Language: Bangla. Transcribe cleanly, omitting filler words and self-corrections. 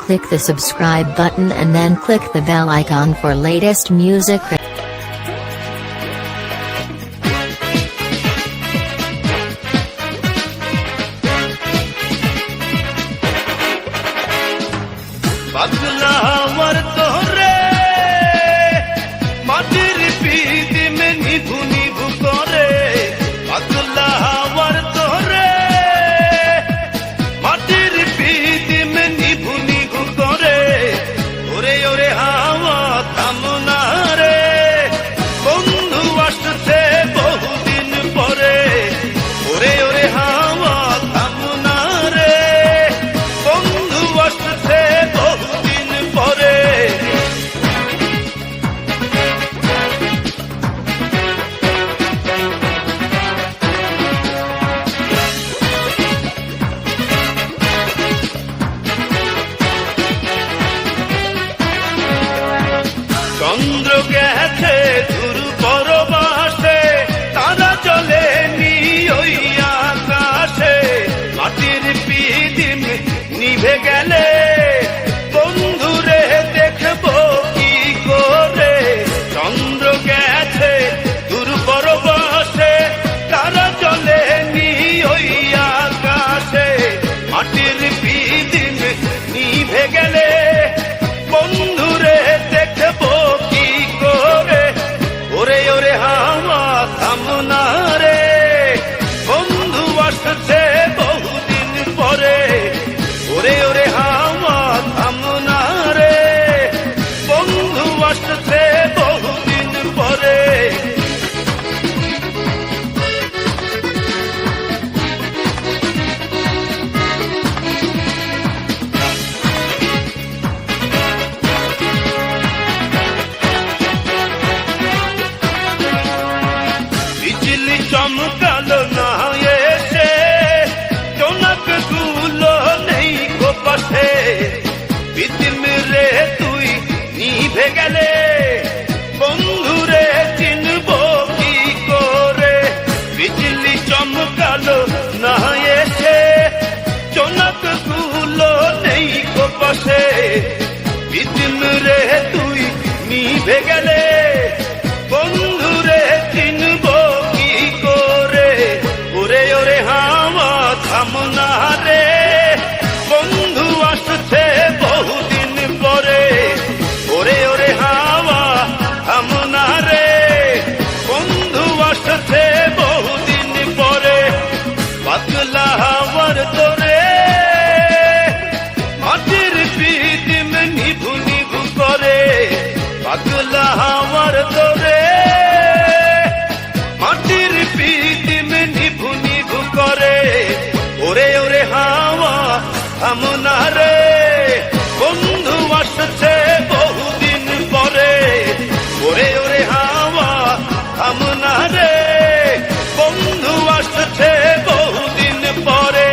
click the subscribe button and then click the bell icon for latest music. পাগলা আমার তোরে মাটির পিঠ में নিভু নিভু করে পাগলা আমার তোরে মাটির পিঠ में নিভু নিভু করে ওরে ওরে হাওয়া থামনা রে বন্ধু আসছে বহুদিন পরে ওরে ওরে হাওয়া থামনা রে বন্ধু আসছে বহুদিন পরে চন্দ্র গেছে দূর পরবাসে তারা চলে নি ওই আকাশে মাটির পিদিম নিভে গেলে বন্ধুরে দেখবো কি করে চন্দ্র গেছে দূর পরবাসে তারা চলে নি ওই আকাশে মাটির পিদিম নিভে গেলে বন্ধুরে দেখবো কি করে ওরে ওরে হাওয়া থামনা রে বন্ধু আসছে বহুদিন পরে ওরে ওরে হাওয়া থামনা রে বন্ধু আসছে বহুদিন পরে বিজলি চমকালো না এসে জোনাক গুলো নেই গো পাশে পিদিম রে তুই নিভে গেলে বন্ধুরে চিনবো কি করে বিজলি চমকালো না এসে জোনাক গুলো নেই গো পাশে পিদিম রে তুই নিভে গেলে বন্ধুরে চিনবো কি করে ওরে ওরে হাওয়া থামনা রে বন্ধু আসছে বহুদিন পরে ওরে ওরে হাওয়া থামনা রে বন্ধু আসছে বহুদিন পরে পাগলা হাওয়ার তোরে মাটির পিদিম নিভু নিভু করে পাগলা হাওয়ার তোরে মাটির পিদিম নিভু নিভু করে ওরে ওরে হাওয়া থামনা রে বন্ধু আসছে বহুদিন পরে ওরে ওরে হাওয়া থামনা রে বন্ধু আসছে বহুদিন পরে